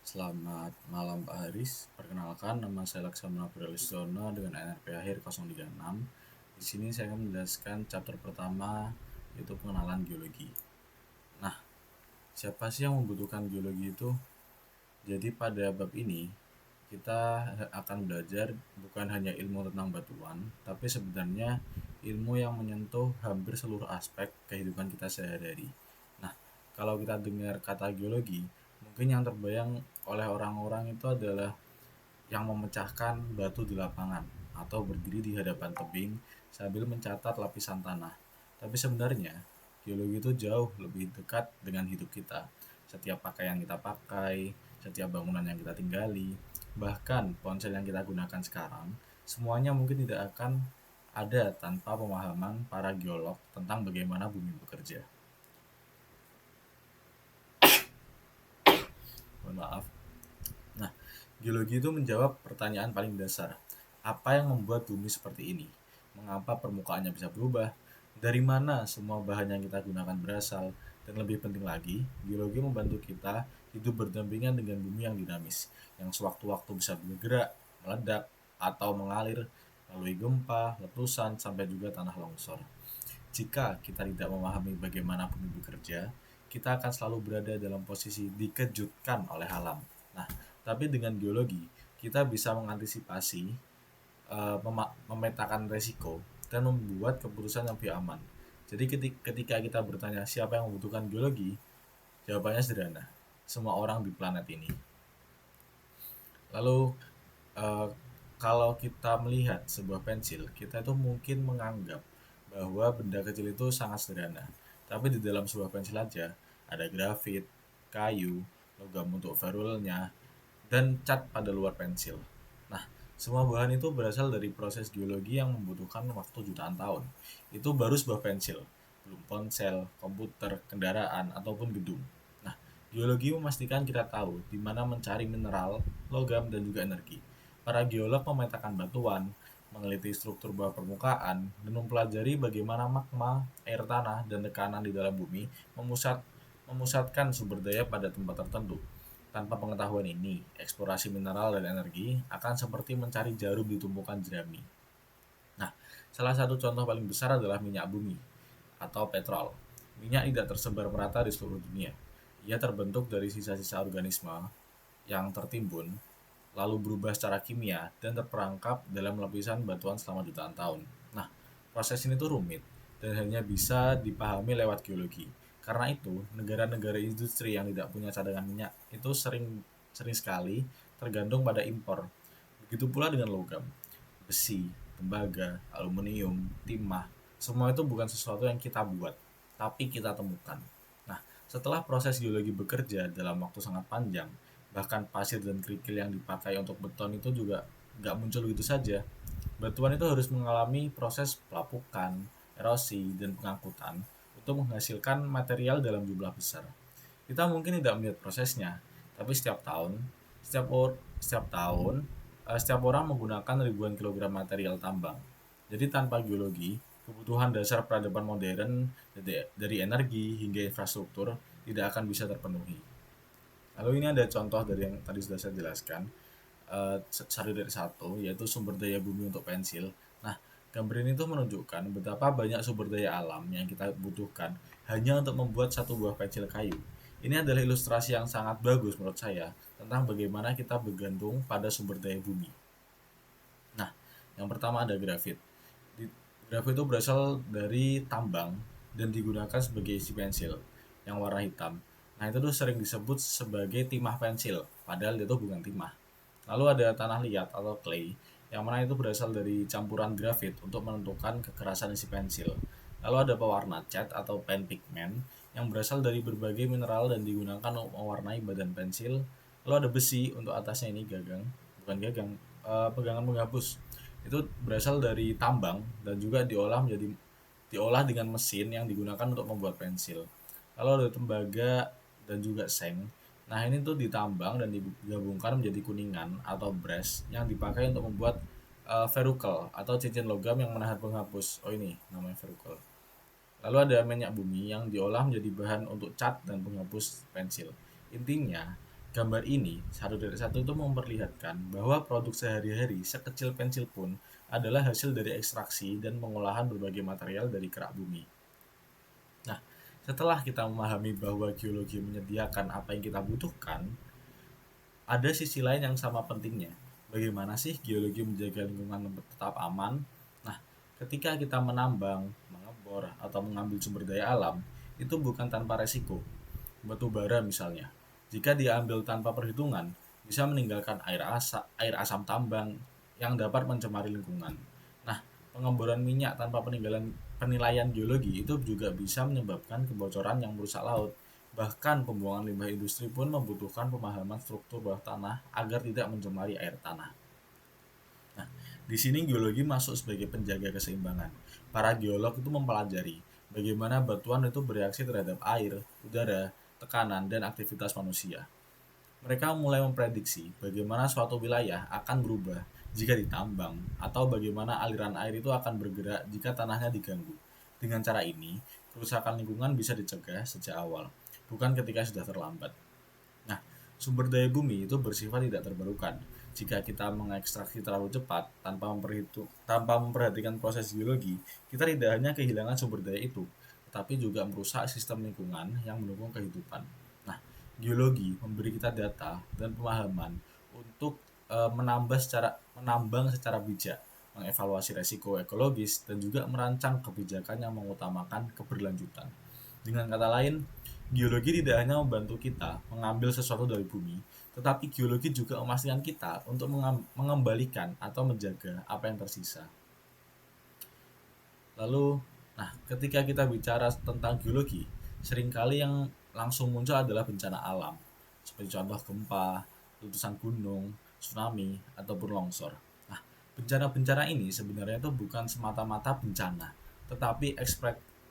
Selamat malam Pak Haris. Perkenalkan, nama saya Laksamana Bralisdono dengan NRP akhir 036. Di sini saya akan menjelaskan chapter pertama, yaitu pengenalan geologi. Nah, siapa sih yang membutuhkan geologi itu? Jadi pada bab ini kita akan belajar bukan hanya ilmu tentang batuan, tapi sebenarnya ilmu yang menyentuh hampir seluruh aspek kehidupan kita sehari-hari. Nah, kalau kita dengar kata geologi, mungkin yang terbayang oleh orang-orang itu adalah yang memecahkan batu di lapangan atau berdiri di hadapan tebing sambil mencatat lapisan tanah. Tapi sebenarnya, geologi itu jauh lebih dekat dengan hidup kita. Setiap pakaian kita pakai, setiap bangunan yang kita tinggali, bahkan ponsel yang kita gunakan sekarang, semuanya mungkin tidak akan ada tanpa pemahaman para geolog tentang bagaimana bumi bekerja. Mohon maaf. Nah, geologi itu menjawab pertanyaan paling dasar. Apa yang membuat bumi seperti ini? Mengapa permukaannya bisa berubah? Dari mana semua bahan yang kita gunakan berasal? Dan lebih penting lagi, geologi membantu kita hidup berdampingan dengan bumi yang dinamis, yang sewaktu-waktu bisa bergerak, meledak, atau mengalir melalui gempa, letusan, sampai juga tanah longsor. Jika kita tidak memahami bagaimana bumi bekerja, kita akan selalu berada dalam posisi dikejutkan oleh alam. Nah, tapi dengan geologi, kita bisa mengantisipasi, memetakan resiko, dan membuat keputusan yang lebih aman. Jadi ketika kita bertanya siapa yang membutuhkan geologi, jawabannya sederhana, semua orang di planet ini. Lalu eh, kalau kita melihat sebuah pensil, kita itu mungkin menganggap bahwa benda kecil itu sangat sederhana. Tapi di dalam sebuah pensil aja ada grafit, kayu, logam untuk ferulnya, dan cat pada luar pensil. Nah, semua bahan itu berasal dari proses geologi yang membutuhkan waktu jutaan tahun. Itu baru sebuah pensil, belum ponsel, komputer, kendaraan, ataupun gedung. Nah, geologi memastikan kita tahu di mana mencari mineral, logam, dan juga energi. Para geolog memetakan batuan, meneliti struktur bawah permukaan, dan mempelajari bagaimana magma, air tanah, dan tekanan di dalam bumi memusatkan sumber daya pada tempat tertentu. Tanpa pengetahuan ini, eksplorasi mineral dan energi akan seperti mencari jarum di tumpukan jerami. Nah, salah satu contoh paling besar adalah minyak bumi atau petrol. Minyak tidak tersebar merata di seluruh dunia. Ia terbentuk dari sisa-sisa organisme yang tertimbun, lalu berubah secara kimia dan terperangkap dalam lapisan batuan selama jutaan tahun. Nah, proses ini tuh rumit dan hanya bisa dipahami lewat geologi. Karena itu, negara-negara industri yang tidak punya cadangan minyak itu sering sering sekali tergantung pada impor. Begitu pula dengan logam, besi, tembaga, aluminium, timah. Semua itu bukan sesuatu yang kita buat, tapi kita temukan. Nah, setelah proses geologi bekerja dalam waktu sangat panjang, bahkan pasir dan kerikil yang dipakai untuk beton itu juga nggak muncul begitu saja. Batuan itu harus mengalami proses pelapukan, erosi, dan pengangkutan untuk menghasilkan material dalam jumlah besar. Kita mungkin tidak melihat prosesnya, tapi setiap tahun, setiap orang menggunakan ribuan kilogram material tambang. Jadi tanpa geologi, kebutuhan dasar peradaban modern dari energi hingga infrastruktur tidak akan bisa terpenuhi. Lalu ini ada contoh dari yang tadi sudah saya jelaskan, satu dari satu, yaitu sumber daya bumi untuk pensil. Nah, gambar ini tuh menunjukkan betapa banyak sumber daya alam yang kita butuhkan hanya untuk membuat satu buah pensil kayu. Ini adalah ilustrasi yang sangat bagus menurut saya tentang bagaimana kita bergantung pada sumber daya bumi. Nah, yang pertama ada grafit. Grafit itu berasal dari tambang dan digunakan sebagai isi pensil yang warna hitam. Nah, itu tuh sering disebut sebagai timah pensil, padahal itu bukan timah. Lalu ada tanah liat atau clay, yang mana itu berasal dari campuran grafit untuk menentukan kekerasan isi pensil. Lalu ada pewarna cat atau pen pigment, yang berasal dari berbagai mineral dan digunakan untuk mewarnai badan pensil. Lalu ada besi untuk atasnya, ini gagang, bukan gagang, pegangan penghapus. Itu berasal dari tambang dan juga diolah dengan mesin yang digunakan untuk membuat pensil. Lalu ada tembaga dan juga seng. Nah, ini tuh ditambang dan digabungkan menjadi kuningan atau brass yang dipakai untuk membuat verrucle atau cincin logam yang menahan penghapus. Oh, ini namanya verrucle. Lalu ada minyak bumi yang diolah menjadi bahan untuk cat dan penghapus pensil. Intinya, Gambar ini satu dari satu itu memperlihatkan bahwa produk sehari-hari sekecil pensil pun adalah hasil dari ekstraksi dan pengolahan berbagai material dari kerak bumi. Nah, setelah kita memahami bahwa geologi menyediakan apa yang kita butuhkan, ada sisi lain yang sama pentingnya. Bagaimana sih geologi menjaga lingkungan tetap aman? Nah, ketika kita menambang, mengebor, atau mengambil sumber daya alam, itu bukan tanpa resiko. Batu bara misalnya, jika diambil tanpa perhitungan, bisa meninggalkan air asam tambang yang dapat mencemari lingkungan. Nah, pengeboran minyak tanpa penilaian geologi itu juga bisa menyebabkan kebocoran yang merusak laut. Bahkan pembuangan limbah industri pun membutuhkan pemahaman struktur bawah tanah agar tidak mencemari air tanah. Nah, di sini geologi masuk sebagai penjaga keseimbangan. Para geolog itu mempelajari bagaimana batuan itu bereaksi terhadap air, udara, tekanan, dan aktivitas manusia. Mereka mulai memprediksi bagaimana suatu wilayah akan berubah jika ditambang atau bagaimana aliran air itu akan bergerak jika tanahnya diganggu. Dengan cara ini, kerusakan lingkungan bisa dicegah sejak awal, bukan ketika sudah terlambat. Nah, sumber daya bumi itu bersifat tidak terbarukan. Jika kita mengekstraksi terlalu cepat tanpa memperhatikan proses geologi, kita tidak hanya kehilangan sumber daya itu, tetapi juga merusak sistem lingkungan yang mendukung kehidupan. Nah, geologi memberi kita data dan pemahaman untuk menambang secara bijak, mengevaluasi resiko ekologis, dan juga merancang kebijakan yang mengutamakan keberlanjutan. Dengan kata lain, geologi tidak hanya membantu kita mengambil sesuatu dari bumi, tetapi geologi juga memastikan kita untuk mengembalikan atau menjaga apa yang tersisa. Lalu, ketika kita bicara tentang geologi, seringkali yang langsung muncul adalah bencana alam, seperti contoh gempa, letusan gunung, tsunami, ataupun longsor. Nah, bencana-bencana ini sebenarnya itu bukan semata-mata bencana, tetapi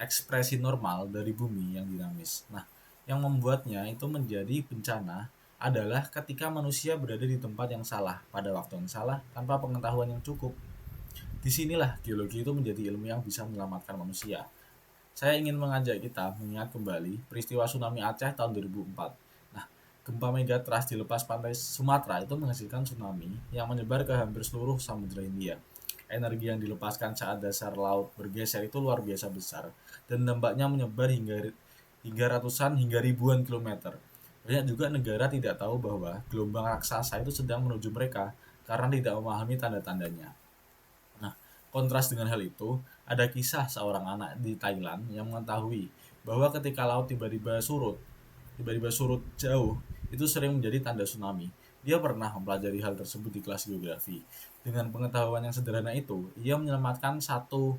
ekspresi normal dari bumi yang dinamis. Nah, yang membuatnya itu menjadi bencana adalah ketika manusia berada di tempat yang salah, pada waktu yang salah, tanpa pengetahuan yang cukup. Disinilah geologi itu menjadi ilmu yang bisa menyelamatkan manusia. Saya ingin mengajak kita mengingat kembali peristiwa tsunami Aceh tahun 2004. Nah, gempa megatrust di lepas pantai Sumatera itu menghasilkan tsunami yang menyebar ke hampir seluruh Samudra Hindia. Energi yang dilepaskan saat dasar laut bergeser itu luar biasa besar dan dampaknya menyebar hingga ratusan hingga ribuan kilometer. Banyak juga negara tidak tahu bahwa gelombang raksasa itu sedang menuju mereka karena tidak memahami tanda-tandanya. Nah, kontras dengan hal itu, ada kisah seorang anak di Thailand yang mengetahui bahwa ketika laut tiba-tiba surut jauh, itu sering menjadi tanda tsunami. Dia pernah mempelajari hal tersebut di kelas geografi. Dengan pengetahuan yang sederhana itu, ia menyelamatkan satu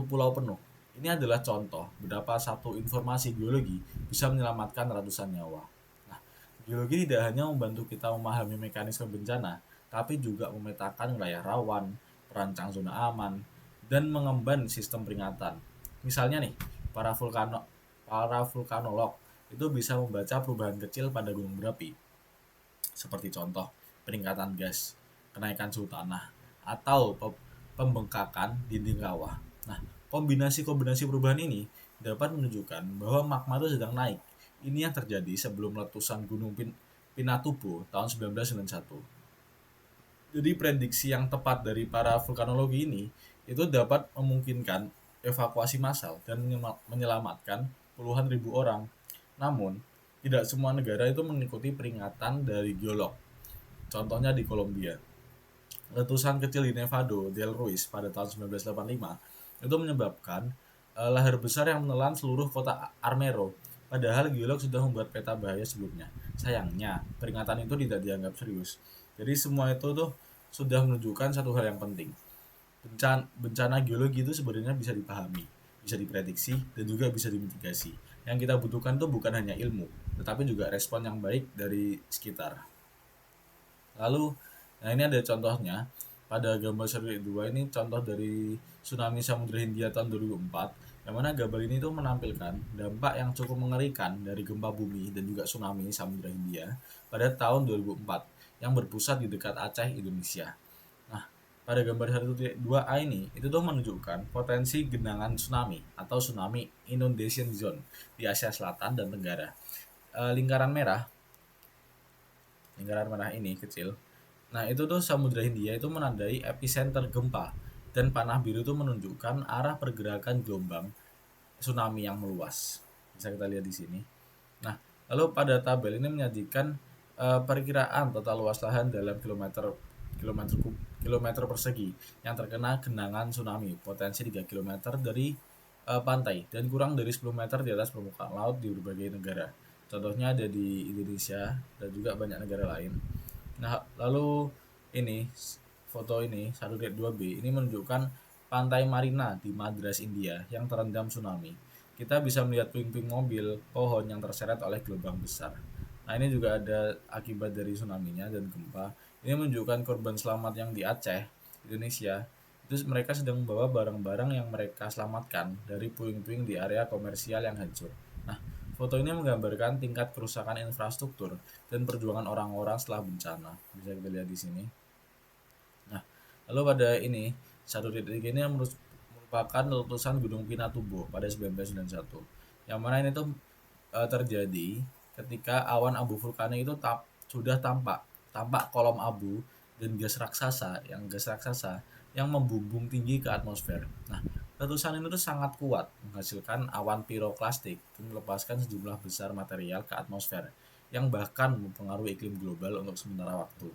pulau penuh. Ini adalah contoh betapa satu informasi geologi bisa menyelamatkan ratusan nyawa. Nah, geologi tidak hanya membantu kita memahami mekanisme bencana, tapi juga memetakan wilayah rawan, merancang zona aman, dan mengemban sistem peringatan. Misalnya nih, para vulkanolog itu bisa membaca perubahan kecil pada gunung berapi, seperti contoh peningkatan gas, kenaikan suhu tanah, atau pembengkakan dinding kawah. Nah, kombinasi-kombinasi perubahan ini dapat menunjukkan bahwa magma itu sedang naik. Ini yang terjadi sebelum letusan Gunung Pinatubo tahun 1991. Jadi prediksi yang tepat dari para vulkanologi ini itu dapat memungkinkan evakuasi massal dan menyelamatkan puluhan ribu orang. Namun, tidak semua negara itu mengikuti peringatan dari geolog. Contohnya di Kolombia. Letusan kecil di Nevado del Ruiz pada tahun 1985 itu menyebabkan lahar besar yang menelan seluruh kota Armero. Padahal geolog sudah membuat peta bahaya sebelumnya. Sayangnya, peringatan itu tidak dianggap serius. Jadi semua itu tuh sudah menunjukkan satu hal yang penting. Bencana geologi itu sebenarnya bisa dipahami, bisa diprediksi, dan juga bisa dimitigasi. Yang kita butuhkan tuh bukan hanya ilmu, tetapi juga respon yang baik dari sekitar. Lalu, nah ini ada contohnya. Pada gambar seri 2 ini contoh dari tsunami Samudra Hindia tahun 2004, yang mana gambar ini tuh menampilkan dampak yang cukup mengerikan dari gempa bumi dan juga tsunami Samudra Hindia pada tahun 2004 yang berpusat di dekat Aceh, Indonesia. Nah, pada gambar 1.2a ini itu tuh menunjukkan potensi genangan tsunami atau tsunami inundation zone di Asia Selatan dan Tenggara. Lingkaran merah lingkaran merah ini kecil. Nah, itu tuh Samudra Hindia itu menandai epicenter gempa, dan panah biru itu menunjukkan arah pergerakan gelombang tsunami yang meluas. Bisa kita lihat di sini. Nah, lalu pada tabel ini menyajikan perkiraan total luas lahan dalam kilometer kilometer persegi yang terkena genangan tsunami potensi 3 kilometer dari pantai dan kurang dari 10 meter di atas permukaan laut di berbagai negara. Contohnya ada di Indonesia dan juga banyak negara lain. Nah, lalu ini foto ini 1.2b ini menunjukkan pantai Marina di Madras, India yang terendam tsunami. Kita bisa melihat puing-puing mobil, pohon yang terseret oleh gelombang besar. Nah, ini juga ada akibat dari tsunami-nya dan gempa. Ini menunjukkan korban selamat yang di Aceh, Indonesia. Itu mereka sedang membawa barang-barang yang mereka selamatkan dari puing-puing di area komersial yang hancur. Nah, foto ini menggambarkan tingkat kerusakan infrastruktur dan perjuangan orang-orang setelah bencana. Bisa kita lihat di sini. Nah, lalu pada ini 1.3 ini merupakan letusan Gunung Pinatubo pada 1991. Yang mana ini tuh terjadi ketika awan abu vulkanik itu sudah tampak kolom abu dan gas raksasa yang membumbung tinggi ke atmosfer. Nah, letusan ini tuh sangat kuat menghasilkan awan piroklastik dan melepaskan sejumlah besar material ke atmosfer yang bahkan mempengaruhi iklim global untuk sementara waktu.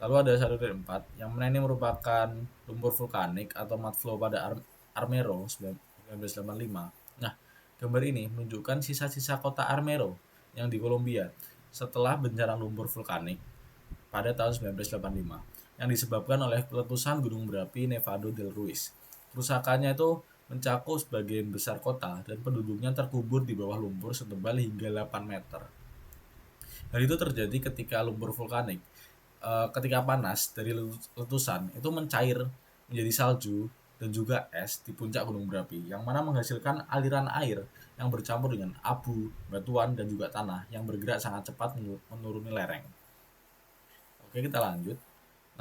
Lalu ada 1.4 yang mana ini merupakan lumpur vulkanik atau mudflow pada Armero 1985. Nah, gambar ini menunjukkan sisa-sisa kota Armero yang di Kolombia setelah bencana lumpur vulkanik pada tahun 1985 yang disebabkan oleh letusan gunung berapi Nevado del Ruiz. Kerusakannya itu mencakup sebagian besar kota dan penduduknya terkubur di bawah lumpur setebal hingga 8 meter. Hal itu terjadi ketika lumpur vulkanik ketika panas dari letusan itu mencair menjadi salju dan juga es di puncak gunung berapi yang mana menghasilkan aliran air yang bercampur dengan abu, batuan, dan juga tanah yang bergerak sangat cepat menuruni lereng. Oke, kita lanjut.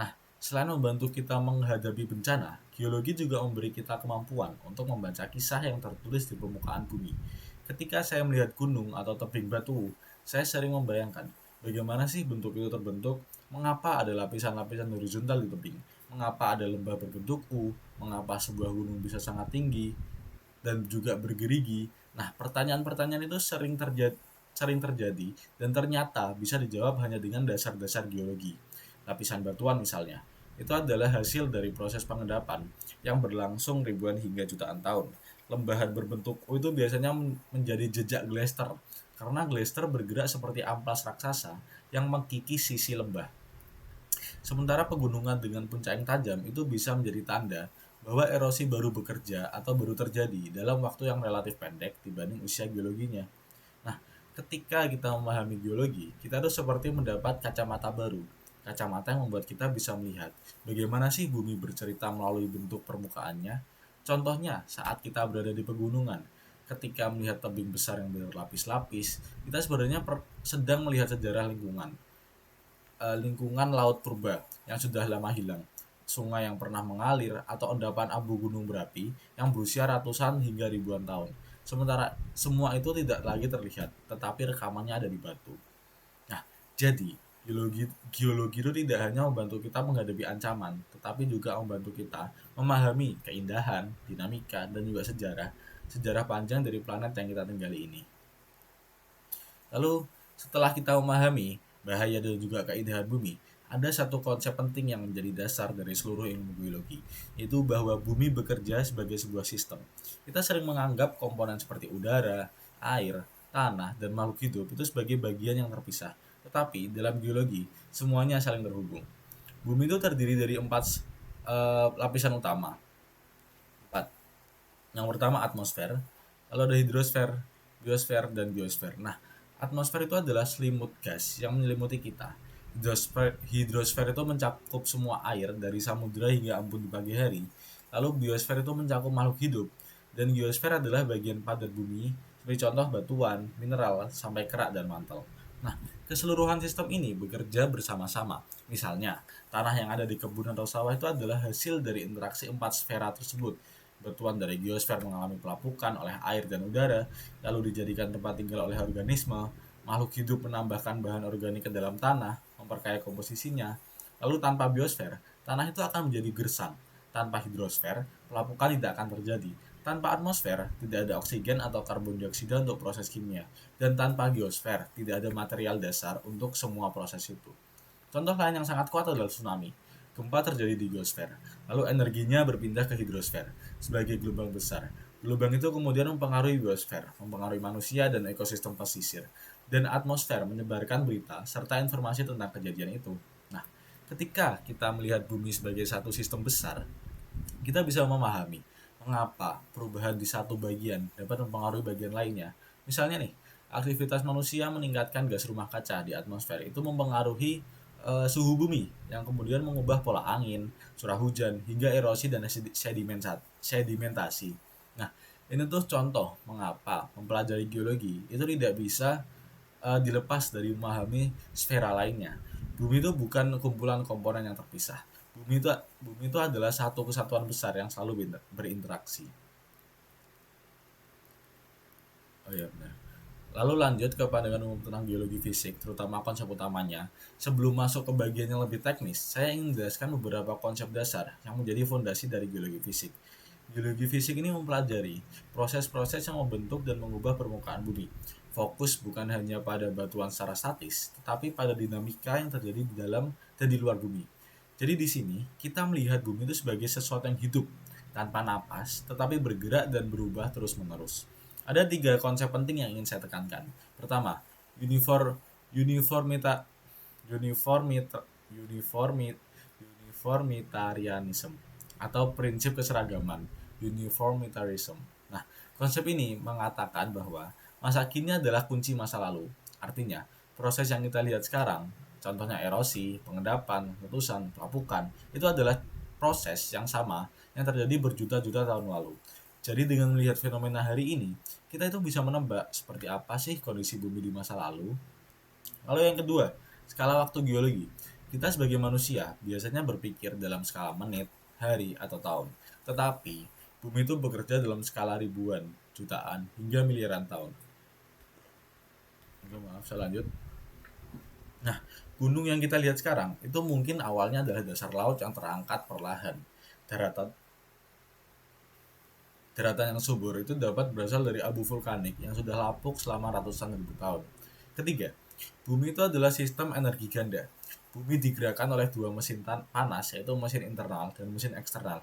Nah, selain membantu kita menghadapi bencana, geologi juga memberi kita kemampuan untuk membaca kisah yang tertulis di permukaan bumi. Ketika saya melihat gunung atau tebing batu, saya sering membayangkan bagaimana sih bentuk itu terbentuk, mengapa ada lapisan-lapisan horizontal di tebing, mengapa ada lembah berbentuk U, mengapa sebuah gunung bisa sangat tinggi dan juga bergerigi. Nah, pertanyaan-pertanyaan itu sering terjadi dan ternyata bisa dijawab hanya dengan dasar-dasar geologi. Lapisan batuan misalnya, itu adalah hasil dari proses pengendapan yang berlangsung ribuan hingga jutaan tahun. Lembahan berbentuk U itu biasanya menjadi jejak glacier karena glacier bergerak seperti amplas raksasa yang mengkikis sisi lembah. Sementara pegunungan dengan puncak yang tajam itu bisa menjadi tanda bahwa erosi baru bekerja atau baru terjadi dalam waktu yang relatif pendek dibanding usia geologinya. Nah, ketika kita memahami geologi, kita tuh seperti mendapat kacamata baru. Kacamata yang membuat kita bisa melihat bagaimana sih bumi bercerita melalui bentuk permukaannya. Contohnya, saat kita berada di pegunungan, ketika melihat tebing besar yang berlapis-lapis, kita sebenarnya sedang melihat sejarah lingkungan laut purba yang sudah lama hilang, sungai yang pernah mengalir, atau endapan abu gunung berapi yang berusia ratusan hingga ribuan tahun. Sementara semua itu tidak lagi terlihat, tetapi rekamannya ada di batu. Nah, jadi geologi itu tidak hanya membantu kita menghadapi ancaman, tetapi juga membantu kita memahami keindahan, dinamika, dan juga sejarah panjang dari planet yang kita tinggali ini. Lalu, setelah kita memahami bahaya dan juga keindahan bumi, ada satu konsep penting yang menjadi dasar dari seluruh ilmu geologi, yaitu bahwa bumi bekerja sebagai sebuah sistem. Kita sering menganggap komponen seperti udara, air, tanah, dan makhluk hidup itu sebagai bagian yang terpisah. Tetapi dalam geologi, semuanya saling terhubung. Bumi itu terdiri dari 4 lapisan utama. 4. Yang pertama atmosfer, lalu ada hidrosfer, biosfer, dan geosfer. Nah, atmosfer itu adalah selimut gas yang menyelimuti kita. Hidrosfer itu mencakup semua air dari samudra hingga embun di pagi hari. Lalu biosfer itu mencakup makhluk hidup. Dan geosfer adalah bagian padat bumi, seperti contoh batuan, mineral, sampai kerak dan mantel. Nah, keseluruhan sistem ini bekerja bersama-sama. Misalnya, tanah yang ada di kebun atau sawah itu adalah hasil dari interaksi 4 sfera tersebut. Batuan dari geosfer mengalami pelapukan oleh air dan udara, lalu dijadikan tempat tinggal oleh organisme. makhluk hidup menambahkan bahan organik ke dalam tanah, memperkaya komposisinya. Lalu tanpa biosfer, tanah itu akan menjadi gersang. Tanpa hidrosfer, pelapukan tidak akan terjadi. Tanpa atmosfer, tidak ada oksigen atau karbon dioksida untuk proses kimia. Dan tanpa geosfer, tidak ada material dasar untuk semua proses itu. Contoh lain yang sangat kuat adalah tsunami. Gempa terjadi di geosfer, lalu energinya berpindah ke hidrosfer sebagai gelombang besar. Gelombang itu kemudian mempengaruhi biosfer, mempengaruhi manusia dan ekosistem pesisir. Dan atmosfer menyebarkan berita serta informasi tentang kejadian itu. Nah, ketika kita melihat bumi sebagai satu sistem besar, kita bisa memahami mengapa perubahan di satu bagian dapat mempengaruhi bagian lainnya. Misalnya nih, aktivitas manusia meningkatkan gas rumah kaca di atmosfer itu mempengaruhi suhu bumi yang kemudian mengubah pola angin, curah hujan, hingga erosi dan sedimentasi. Nah, ini tuh contoh mengapa mempelajari geologi itu tidak bisa dilepas dari memahami sfera lainnya. Bumi itu bukan kumpulan komponen yang terpisah. Bumi itu adalah satu kesatuan besar yang selalu berinteraksi. Oh iya benar. Lalu lanjut ke pandangan umum tentang geologi fisik, terutama konsep utamanya. Sebelum masuk ke bagian yang lebih teknis, saya ingin menjelaskan beberapa konsep dasar yang menjadi fondasi dari geologi fisik. Geologi fisik ini mempelajari proses-proses yang membentuk dan mengubah permukaan bumi. Fokus bukan hanya pada batuan secara statis, tetapi pada dinamika yang terjadi di dalam dan di luar bumi. Jadi di sini kita melihat bumi itu sebagai sesuatu yang hidup, tanpa napas, tetapi bergerak dan berubah terus-menerus. Ada tiga konsep penting yang ingin saya tekankan. Pertama, uniform, uniformita, uniformita, uniformit, uniformitarianism atau prinsip keseragaman, uniformitarianism. Nah, konsep ini mengatakan bahwa masa kini adalah kunci masa lalu. Artinya, proses yang kita lihat sekarang, contohnya erosi, pengendapan, letusan, pelapukan, itu adalah proses yang sama yang terjadi berjuta-juta tahun lalu. Jadi dengan melihat fenomena hari ini, kita itu bisa menebak seperti apa sih kondisi bumi di masa lalu. Lalu yang kedua, skala waktu geologi. Kita sebagai manusia biasanya berpikir dalam skala menit, hari, atau tahun. Tetapi, bumi itu bekerja dalam skala ribuan, jutaan, hingga miliaran tahun. Oke, maaf, saya lanjut. Nah, gunung yang kita lihat sekarang itu mungkin awalnya adalah dasar laut yang terangkat perlahan. Daratan Daratan yang subur itu dapat berasal dari abu vulkanik yang sudah lapuk selama ratusan ribu tahun. Ketiga, bumi itu adalah sistem energi ganda. Bumi digerakkan oleh dua mesin panas, yaitu mesin internal dan mesin eksternal.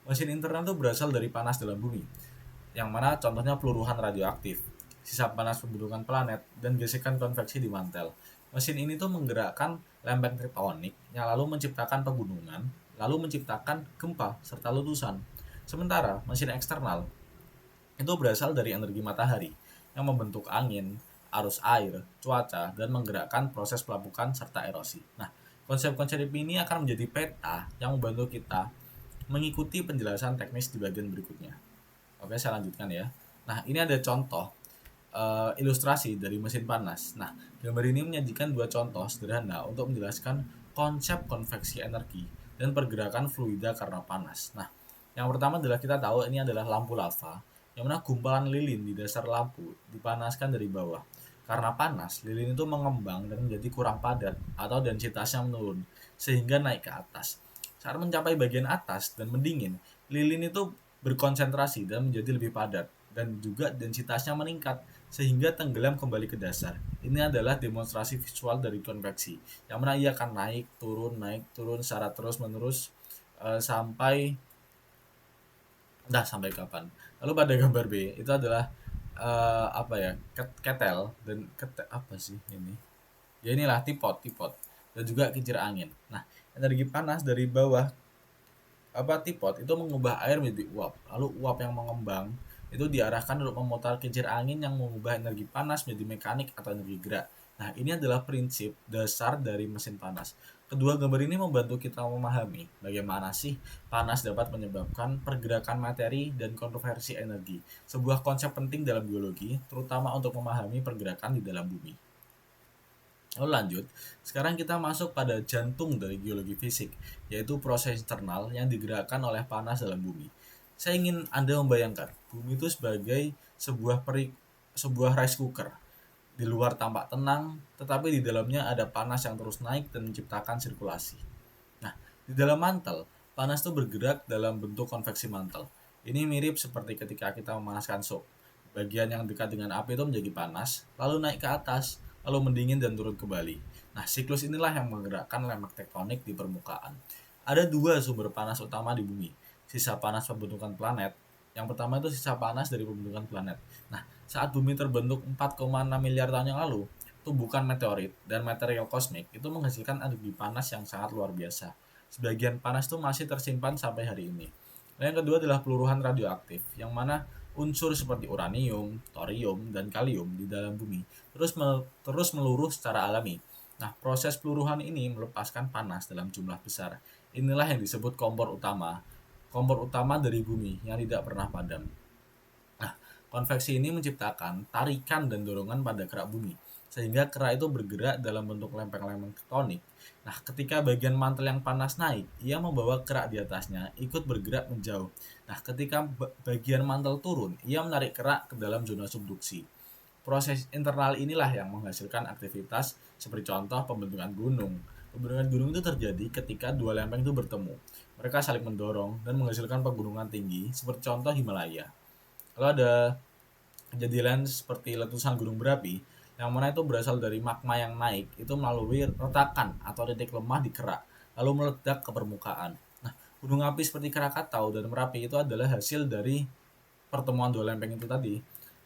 Mesin internal itu berasal dari panas dalam bumi, yang mana contohnya peluruhan radioaktif, sisa panas pembentukan planet, dan gesekan konveksi di mantel. Mesin ini tuh menggerakkan lempeng tektonik yang lalu menciptakan pegunungan, lalu menciptakan gempa serta letusan. Sementara mesin eksternal itu berasal dari energi matahari yang membentuk angin, arus air, cuaca, dan menggerakkan proses pelapukan serta erosi. Nah, konsep-konsep ini akan menjadi peta yang membantu kita mengikuti penjelasan teknis di bagian berikutnya. Oke, saya lanjutkan ya. Nah, ini ada contoh ilustrasi dari mesin panas. Nah, gambar ini menyajikan dua contoh sederhana untuk menjelaskan konsep konveksi energi dan pergerakan fluida karena panas. Nah, yang pertama adalah kita tahu ini adalah lampu lava, yang mana gumpalan lilin di dasar lampu dipanaskan dari bawah. Karena panas, lilin itu mengembang dan menjadi kurang padat atau densitasnya menurun, sehingga naik ke atas. Saat mencapai bagian atas dan mendingin, lilin itu berkonsentrasi dan menjadi lebih padat, dan juga densitasnya meningkat sehingga tenggelam kembali ke dasar. Ini adalah demonstrasi visual dari konveksi, yang mana ia akan naik turun secara terus menerus sampai sampai kapan. Lalu pada gambar B itu adalah apa ya, ketel dan apa sih ini? Ya inilah tipot dan juga kincir angin. Nah, energi panas dari bawah tipot itu mengubah air menjadi uap. Lalu uap yang mengembang itu diarahkan untuk memutar kincir angin yang mengubah energi panas menjadi mekanik atau energi gerak. Nah, ini adalah prinsip dasar dari mesin panas. Kedua gambar ini membantu kita memahami bagaimana sih panas dapat menyebabkan pergerakan materi dan konversi energi. Sebuah konsep penting dalam biologi, terutama untuk memahami pergerakan di dalam bumi. Lalu lanjut, sekarang kita masuk pada jantung dari geologi fisik, yaitu proses internal yang digerakkan oleh panas dalam bumi. Saya ingin Anda membayangkan bumi itu sebagai sebuah rice cooker. Di luar tampak tenang, tetapi di dalamnya ada panas yang terus naik dan menciptakan sirkulasi. Nah, di dalam mantel, panas itu bergerak dalam bentuk konveksi mantel. Ini mirip seperti ketika kita memanaskan sup. Bagian yang dekat dengan api itu menjadi panas, lalu naik ke atas, lalu mendingin dan turun kembali. Nah, siklus inilah yang menggerakkan lemak tektonik di permukaan. Ada dua sumber panas utama di bumi. Sisa panas pembentukan planet. Yang pertama itu sisa panas dari pembentukan planet. Nah, saat bumi terbentuk 4,6 miliar tahun yang lalu, tumbukan meteorit dan material kosmik itu menghasilkan energi panas yang sangat luar biasa. Sebagian panas itu masih tersimpan sampai hari ini. Dan yang kedua adalah peluruhan radioaktif, yang mana unsur seperti uranium, thorium, dan kalium di dalam bumi terus meluruh secara alami. Nah, proses peluruhan ini melepaskan panas dalam jumlah besar. Inilah yang disebut kompor utama dari bumi yang tidak pernah padam. Nah, konveksi ini menciptakan tarikan dan dorongan pada kerak bumi, sehingga kerak itu bergerak dalam bentuk lempeng-lempeng tektonik. Nah, ketika bagian mantel yang panas naik, ia membawa kerak di atasnya ikut bergerak menjauh. Nah, ketika bagian mantel turun, ia menarik kerak ke dalam zona subduksi. Proses internal inilah yang menghasilkan aktivitas seperti contoh pembentukan gunung. Pembentukan gunung itu terjadi ketika dua lempeng itu bertemu. Mereka saling mendorong dan menghasilkan pegunungan tinggi seperti contoh Himalaya. Lalu ada kejadian seperti letusan gunung berapi yang mana itu berasal dari magma yang naik itu melalui retakan atau titik lemah di kerak lalu meledak ke permukaan. Nah, gunung api seperti Krakatau dan Merapi itu adalah hasil dari pertemuan dua lempeng itu tadi.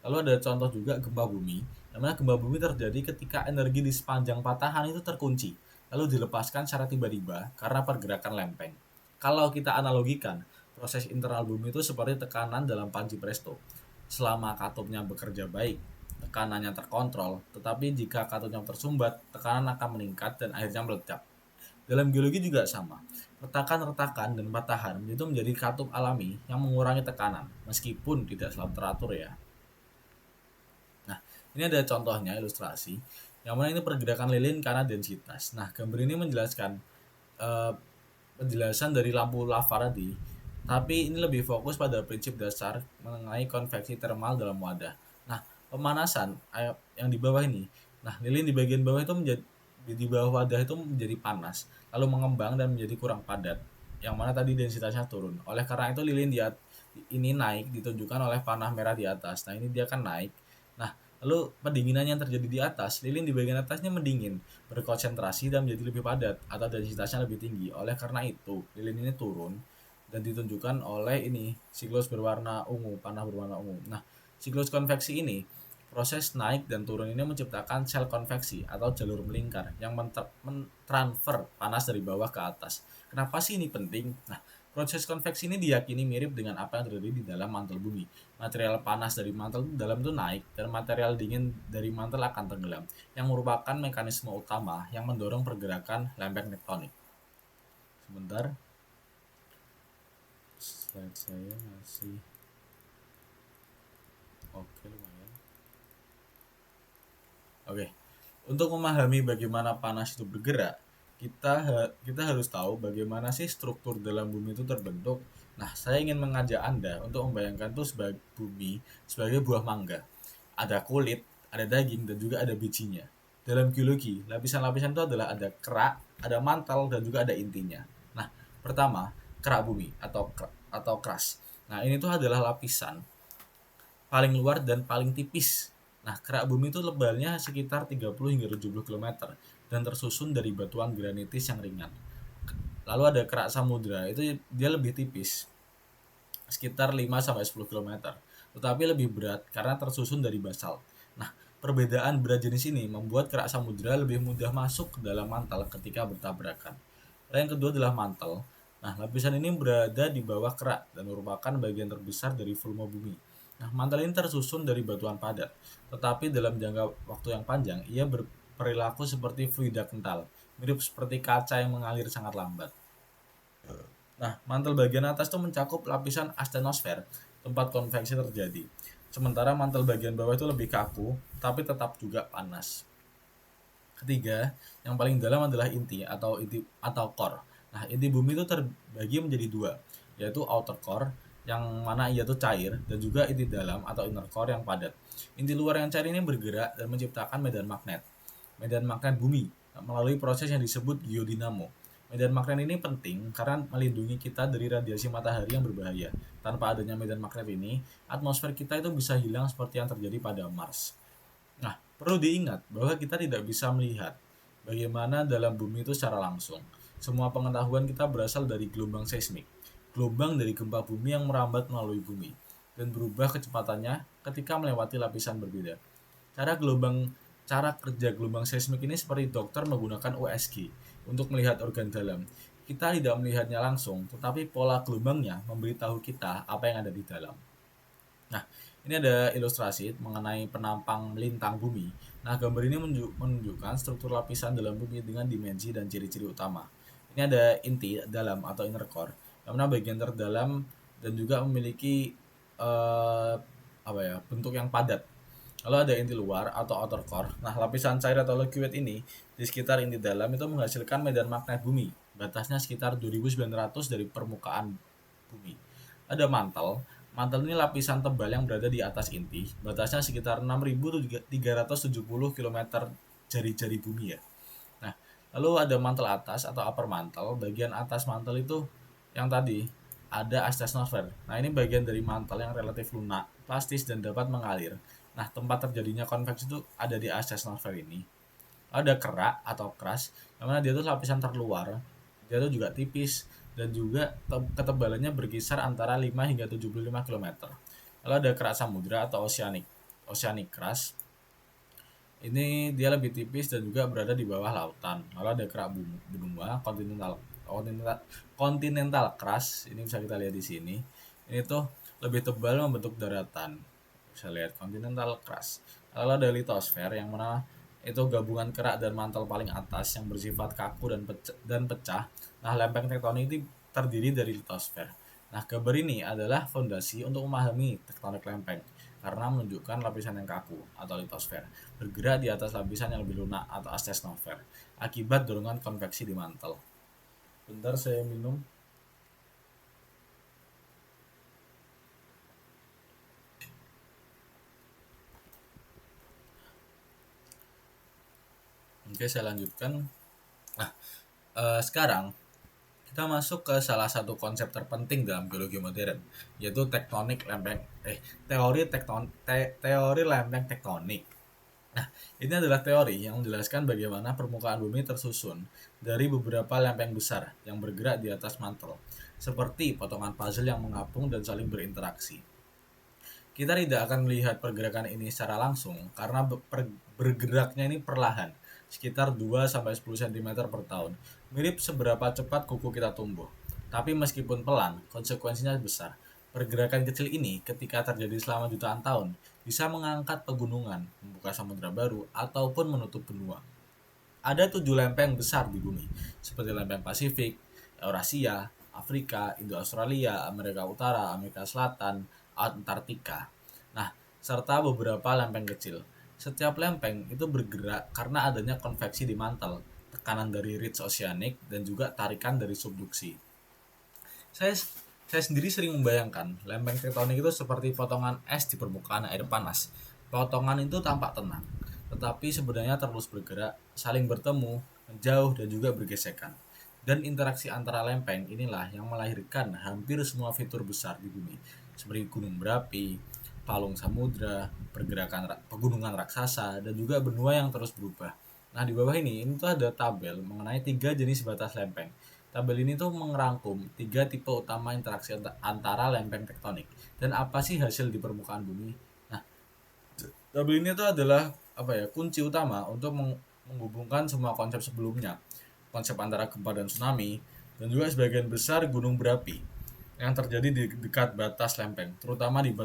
Lalu ada contoh juga gempa bumi, yang mana gempa bumi terjadi ketika energi di sepanjang patahan itu terkunci, lalu dilepaskan secara tiba-tiba karena pergerakan lempeng. Kalau kita analogikan, proses internal bumi itu seperti tekanan dalam panci presto. Selama katupnya bekerja baik, tekanannya terkontrol, tetapi jika katupnya tersumbat, tekanan akan meningkat dan akhirnya meledak. Dalam geologi juga sama. Retakan-retakan dan patahan itu menjadi katup alami yang mengurangi tekanan, meskipun tidak selalu teratur ya. Nah, ini ada contohnya ilustrasi, yang mana ini pergerakan lilin karena densitas. Nah, gambar ini menjelaskan penjelasan dari lampu lava tadi, tapi ini lebih fokus pada prinsip dasar mengenai konveksi termal dalam wadah. Nah, pemanasan yang di bawah ini, nah lilin di bagian bawah itu menjadi di bawah wadah itu menjadi panas, lalu mengembang dan menjadi kurang padat, yang mana tadi densitasnya turun. Oleh karena itu lilin ini naik ditunjukkan oleh panah merah di atas. Nah, ini dia kan naik. Nah, lalu pendinginan yang terjadi di atas, lilin di bagian atasnya mendingin, berkonsentrasi dan menjadi lebih padat atau densitasnya lebih tinggi. Oleh karena itu, lilin ini turun dan ditunjukkan oleh ini siklus berwarna ungu, panah berwarna ungu. Nah, siklus konveksi ini proses naik dan turun ini menciptakan sel konveksi atau jalur melingkar yang mentransfer panas dari bawah ke atas. Kenapa sih ini penting? Nah, proses konveksi ini diyakini mirip dengan apa yang terjadi di dalam mantel bumi. Material panas dari mantel dalam itu naik dan material dingin dari mantel akan tenggelam, yang merupakan mekanisme utama yang mendorong pergerakan lempeng tektonik. Sebentar, slide saya masih oke lumayan. Oke, untuk memahami bagaimana panas itu bergerak, kita harus tahu bagaimana sih struktur dalam bumi itu terbentuk. Nah, saya ingin mengajak Anda untuk membayangkan tuh sebagai bumi sebagai buah mangga. Ada kulit, ada daging, dan juga ada bijinya. Dalam geologi, lapisan-lapisan itu adalah ada kerak, ada mantel, dan juga ada intinya. Nah, pertama, kerak bumi atau crust. Nah, ini tuh adalah lapisan paling luar dan paling tipis. Nah, kerak bumi itu lebarnya sekitar 30 hingga 70 km dan tersusun dari batuan granitis yang ringan. Lalu ada kerak samudra, itu dia lebih tipis, sekitar 5 sampai 10 km, tetapi lebih berat karena tersusun dari basalt. Nah, perbedaan berat jenis ini membuat kerak samudra lebih mudah masuk ke dalam mantel ketika bertabrakan. Lalu yang kedua adalah mantel. Nah, lapisan ini berada di bawah kerak dan merupakan bagian terbesar dari volume bumi. Nah, mantel ini tersusun dari batuan padat, tetapi dalam jangka waktu yang panjang, ia berperilaku seperti fluida kental, mirip seperti kaca yang mengalir sangat lambat. Nah, mantel bagian atas itu mencakup lapisan astenosfer, tempat konveksi terjadi. Sementara mantel bagian bawah itu lebih kaku, tapi tetap juga panas. Ketiga, yang paling dalam adalah inti atau core. Nah, inti bumi itu terbagi menjadi dua, yaitu outer core yang mana ia tuh cair, dan juga inti dalam atau inner core yang padat. Inti luar yang cair ini bergerak dan menciptakan medan magnet bumi melalui proses yang disebut geodinamo. Medan magnet ini penting karena melindungi kita dari radiasi matahari yang berbahaya. Tanpa adanya medan magnet ini, atmosfer kita itu bisa hilang seperti yang terjadi pada Mars. Nah, perlu diingat bahwa kita tidak bisa melihat bagaimana dalam bumi itu secara langsung. Semua pengetahuan kita berasal dari gelombang seismik, gelombang dari gempa bumi yang merambat melalui bumi dan berubah kecepatannya ketika melewati lapisan berbeda. Cara kerja gelombang seismik ini seperti dokter menggunakan USG untuk melihat organ dalam. Kita tidak melihatnya langsung, tetapi pola gelombangnya memberitahu kita apa yang ada di dalam. Nah, ini ada ilustrasi mengenai penampang lintang bumi. Nah, gambar ini menunjukkan struktur lapisan dalam bumi dengan dimensi dan ciri-ciri utama. Ini ada inti dalam atau inner core, yang mana bagian terdalam dan juga memiliki bentuk yang padat. Lalu ada inti luar atau outer core. Nah, lapisan cair atau liquid ini di sekitar inti dalam itu menghasilkan medan magnet bumi. Batasnya sekitar 2.900 dari permukaan bumi. Ada mantel. Mantel ini lapisan tebal yang berada di atas inti. Batasnya sekitar 6.370 km jari-jari bumi ya. Nah, lalu ada mantel atas atau upper mantle. Bagian atas mantel itu yang tadi ada astronosphere. Nah, ini bagian dari mantel yang relatif lunak, plastis dan dapat mengalir. Nah, tempat terjadinya konveksi itu ada di astronosphere ini. Ada kerak atau crust, yang mana dia itu lapisan terluar. Dia itu juga tipis dan juga ketebalannya berkisar antara 5 hingga 75 km. Lalu ada kerak samudra atau oceanic crust. Ini dia lebih tipis dan juga berada di bawah lautan. Lalu ada kerak benua continental crust. Ini bisa kita lihat di sini. Ini tuh lebih tebal membentuk daratan. Bisa lihat continental crust. Lalu ada litosfer yang mana itu gabungan kerak dan mantel paling atas yang bersifat kaku dan pecah. Nah, lempeng tektonik ini terdiri dari litosfer. Nah, gambar ini adalah fondasi untuk memahami tektonik lempeng karena menunjukkan lapisan yang kaku atau litosfer bergerak di atas lapisan yang lebih lunak atau astronosphere akibat dorongan konveksi di mantel. Bentar saya minum. Oke, saya lanjutkan. Nah, sekarang kita masuk ke salah satu konsep terpenting dalam geologi modern, yaitu teori lempeng tektonik. Nah, ini adalah teori yang menjelaskan bagaimana permukaan bumi tersusun dari beberapa lempeng besar yang bergerak di atas mantel, seperti potongan puzzle yang mengapung dan saling berinteraksi. Kita tidak akan melihat pergerakan ini secara langsung karena bergeraknya ini perlahan, sekitar 2-10 cm per tahun, mirip seberapa cepat kuku kita tumbuh. Tapi meskipun pelan, konsekuensinya besar. Pergerakan kecil ini ketika terjadi selama jutaan tahun bisa mengangkat pegunungan, membuka samudra baru, ataupun menutup benua. Ada 7 lempeng besar di bumi, seperti lempeng Pasifik, Eurasia, Afrika, Indo-Australia, Amerika Utara, Amerika Selatan, Antartika. Nah, serta beberapa lempeng kecil. Setiap lempeng itu bergerak karena adanya konveksi di mantel, tekanan dari ridge oceanic, dan juga tarikan dari subduksi. Saya sendiri sering membayangkan lempeng tektonik itu seperti potongan es di permukaan air panas. Potongan itu tampak tenang, tetapi sebenarnya terus bergerak, saling bertemu, menjauh, dan juga bergesekan. Dan interaksi antara lempeng inilah yang melahirkan hampir semua fitur besar di bumi, seperti gunung berapi, palung samudra, pegunungan raksasa, dan juga benua yang terus berubah. Nah, di bawah ini tuh ada tabel mengenai 3 jenis batas lempeng. Tabel ini tuh merangkum 3 tipe utama interaksi antara lempeng tektonik dan apa sih hasil di permukaan bumi. Nah, tabel ini tuh adalah kunci utama untuk menghubungkan semua konsep sebelumnya, konsep antara gempa dan tsunami, dan juga sebagian besar gunung berapi yang terjadi di dekat batas lempeng, terutama di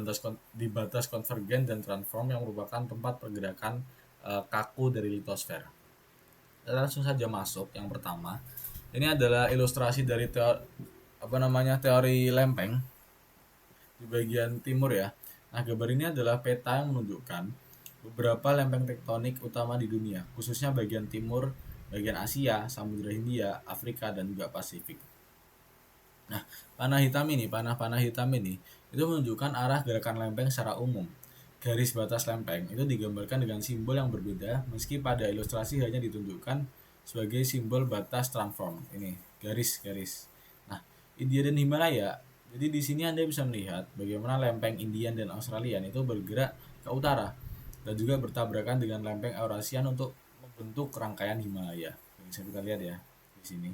batas konvergen dan transform yang merupakan tempat pergerakan kaku dari litosfer. Langsung saja masuk yang pertama. Ini adalah ilustrasi dari teori lempeng di bagian timur ya. Nah, gambar ini adalah peta yang menunjukkan beberapa lempeng tektonik utama di dunia, khususnya bagian timur, bagian Asia, Samudra Hindia, Afrika, dan juga Pasifik. Nah, panah-panah hitam ini itu menunjukkan arah gerakan lempeng secara umum. Garis batas lempeng itu digambarkan dengan simbol yang berbeda meski pada ilustrasi hanya ditunjukkan sebagai simbol batas transform. Ini garis-garis. Nah, India dan Himalaya. Jadi di sini Anda bisa melihat bagaimana lempeng Indian dan Australian itu bergerak ke utara dan juga bertabrakan dengan lempeng Eurasian untuk membentuk rangkaian Himalaya. Bisa kita lihat ya di sini.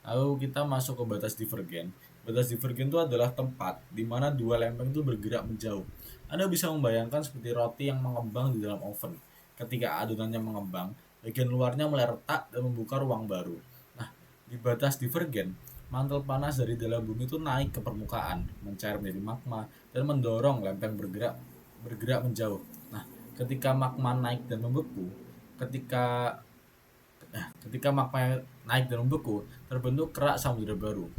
Lalu kita masuk ke batas divergen. Batas divergen itu adalah tempat di mana dua lempeng itu bergerak menjauh. Anda bisa membayangkan seperti roti yang mengembang di dalam oven. Ketika adonannya mengembang, bagian luarnya mulai retak dan membuka ruang baru. Nah, di batas divergen, mantel panas dari dalam bumi itu naik ke permukaan, mencair menjadi magma, dan mendorong lempeng bergerak menjauh. Nah, ketika magma naik dan membeku, ketika ketika magma naik dan membeku, terbentuk kerak samudera baru.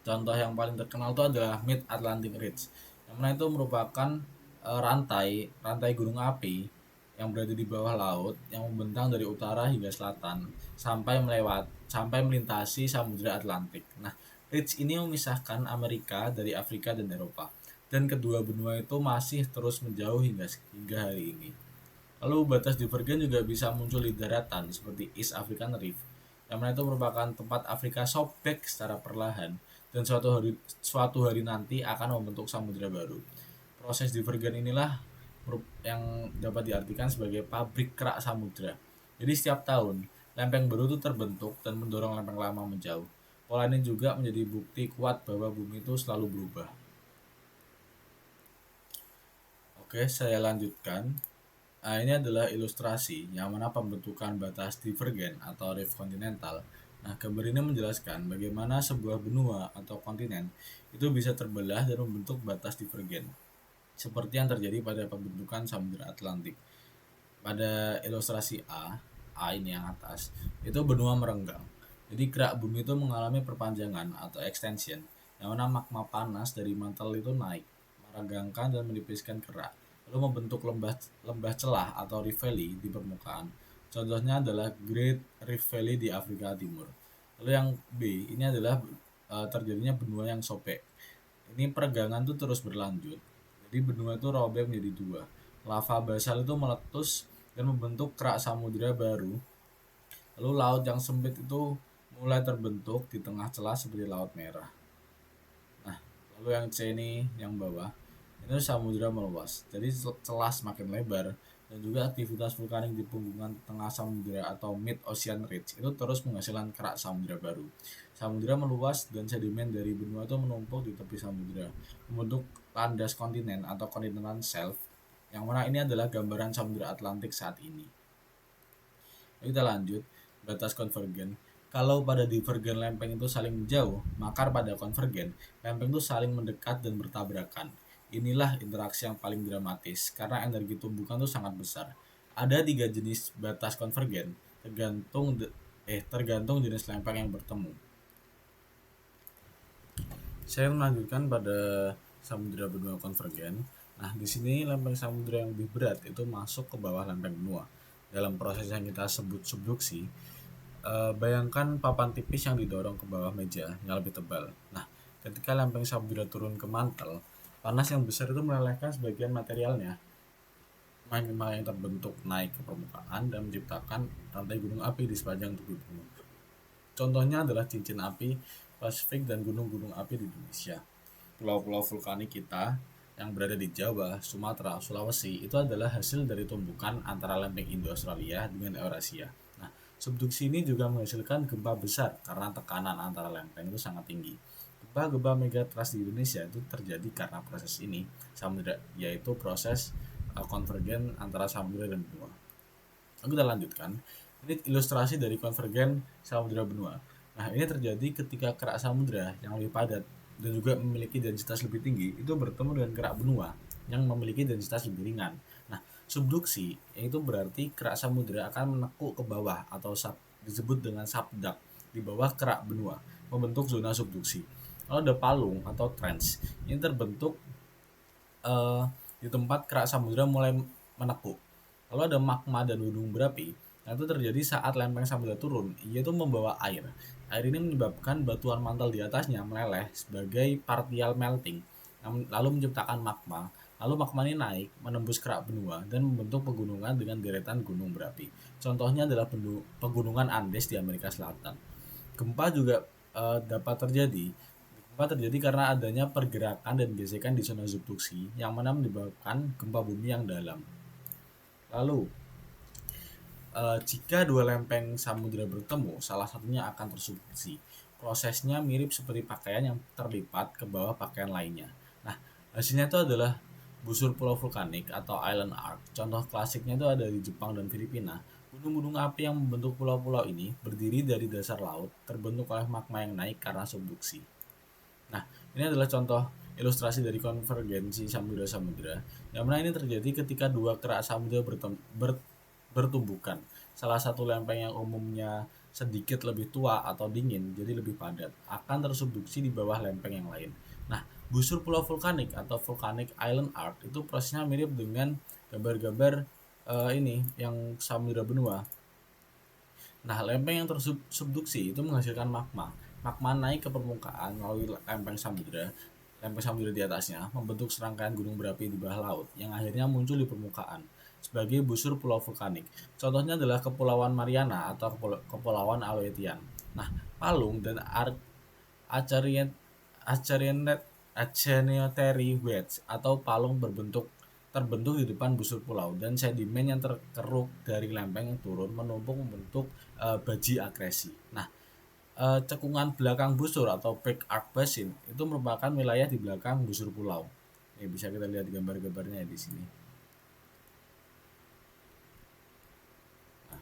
Contoh yang paling terkenal itu adalah Mid Atlantic Ridge, yang mana itu merupakan rantai gunung api yang berada di bawah laut yang membentang dari utara hingga selatan sampai melintasi Samudra Atlantik. Nah, ridge ini memisahkan Amerika dari Afrika dan Eropa, dan kedua benua itu masih terus menjauh hingga hari ini. Lalu batas divergen juga bisa muncul di daratan seperti East African Rift, yang mana itu merupakan tempat Afrika sobek secara perlahan dan suatu hari nanti akan membentuk samudera baru. Proses divergen inilah yang dapat diartikan sebagai pabrik kerak samudera. Jadi setiap tahun lempeng baru itu terbentuk dan mendorong lempeng lama menjauh. Pola ini juga menjadi bukti kuat bahwa bumi itu selalu berubah. Oke, saya lanjutkan. Nah, ini adalah ilustrasi yang mana pembentukan batas divergen atau rift kontinental. Nah, gambar ini menjelaskan bagaimana sebuah benua atau kontinen itu bisa terbelah dan membentuk batas divergen, seperti yang terjadi pada pembentukan Samudra Atlantik. Pada ilustrasi A ini yang atas, itu benua merenggang. Jadi kerak bumi itu mengalami perpanjangan atau extension, yang mana magma panas dari mantel itu naik, meregangkan dan menipiskan kerak, lalu membentuk lembah celah atau Rift Valley di permukaan. Contohnya adalah Great Rift Valley di Afrika Timur. Lalu yang B, ini adalah terjadinya benua yang sobek. Ini peregangan tuh terus berlanjut. Jadi benua itu robek menjadi dua. Lava basal itu meletus dan membentuk kerak samudera baru. Lalu laut yang sempit itu mulai terbentuk di tengah celah seperti Laut Merah. Nah, lalu yang C ini yang bawah, itu samudera meluas. Jadi celah semakin lebar dan juga aktivitas vulkanik di punggungan tengah samudera atau mid ocean ridge itu terus menghasilkan kerak samudera baru. Samudera meluas dan sedimen dari benua itu menumpuk di tepi samudera, membentuk landas kontinen atau continental shelf, yang mana ini adalah gambaran samudera Atlantik saat ini. Kita lanjut, batas konvergen. Kalau pada divergen lempeng itu saling menjauh, maka pada konvergen lempeng itu saling mendekat dan bertabrakan. Inilah interaksi yang paling dramatis karena energi tumbukan itu sangat besar. Ada 3 jenis batas konvergen tergantung jenis lempeng yang bertemu. Saya melanjutkan pada samudera benua konvergen. Nah, di sini lempeng samudera yang lebih berat itu masuk ke bawah lempeng benua. Dalam proses yang kita sebut subduksi, bayangkan papan tipis yang didorong ke bawah meja yang lebih tebal. Nah, ketika lempeng samudera turun ke mantel, panas yang besar itu melelehkan sebagian materialnya. Magma yang terbentuk naik ke permukaan dan menciptakan rantai gunung api di sepanjang tepi bumi. Contohnya adalah cincin api Pasifik dan gunung-gunung api di Indonesia. Pulau-pulau vulkanik kita yang berada di Jawa, Sumatera, Sulawesi itu adalah hasil dari tumbukan antara lempeng Indo-Australia dengan Eurasia. Nah, subduksi ini juga menghasilkan gempa besar karena tekanan antara lempeng itu sangat tinggi. Gempa-gempa megatrust di Indonesia itu terjadi karena proses ini, yaitu proses konvergen antara samudera dan benua. Kita lanjutkan. Ini ilustrasi dari konvergen samudera benua. Nah, ini terjadi ketika kerak samudera yang lebih padat dan juga memiliki densitas lebih tinggi itu bertemu dengan kerak benua yang memiliki densitas lebih ringan. Nah, subduksi yaitu berarti kerak samudera akan menekuk ke bawah atau disebut dengan subduct di bawah kerak benua, membentuk zona subduksi. Lalu ada palung atau trench. Ini terbentuk di tempat kerak samudera mulai menekuk. Lalu ada magma dan gunung berapi Nah, itu terjadi saat lempeng samudra turun, yaitu membawa air. Air ini menyebabkan batuan mantel di atasnya meleleh sebagai partial melting, lalu menciptakan magma. Lalu magma ini naik, menembus kerak benua, dan membentuk pegunungan dengan deretan gunung berapi. Contohnya adalah pegunungan Andes di Amerika Selatan. Gempa juga dapat terjadi. Gempa terjadi karena adanya pergerakan dan gesekan di zona subduksi, yang mana menyebabkan gempa bumi yang dalam. Lalu, jika dua lempeng samudra bertemu, salah satunya akan tersubduksi. Prosesnya mirip seperti pakaian yang terlipat ke bawah pakaian lainnya. Nah, hasilnya itu adalah busur pulau vulkanik atau island arc. Contoh klasiknya itu ada di Jepang dan Filipina. Gunung-gunung api yang membentuk pulau-pulau ini berdiri dari dasar laut, terbentuk oleh magma yang naik karena subduksi. Nah, ini adalah contoh ilustrasi dari konvergensi samudra-samudra, yang mana ini terjadi ketika dua kerak samudra bertumbukan. Salah satu lempeng yang umumnya sedikit lebih tua atau dingin, jadi lebih padat, akan tersubduksi di bawah lempeng yang lain. Nah, busur pulau vulkanik atau volcanic island arc itu prosesnya mirip dengan gambar-gambar ini yang samudra benua. Nah, lempeng yang tersubduksi itu menghasilkan magma. Magma naik ke permukaan melalui lempeng samudra. Lempeng samudra di atasnya membentuk serangkaian gunung berapi di bawah laut yang akhirnya muncul di permukaan sebagai busur pulau vulkanik. Contohnya adalah Kepulauan Mariana atau Kepulauan Aleutian. Nah, palung dan Acerinotery wedge atau palung terbentuk di depan busur pulau, dan sedimen yang terkeruk dari lempeng yang turun menumpuk membentuk baji akresi. Nah, cekungan belakang busur atau back arc basin itu merupakan wilayah di belakang busur pulau. Ini bisa kita lihat gambar-gambarnya di sini. Nah,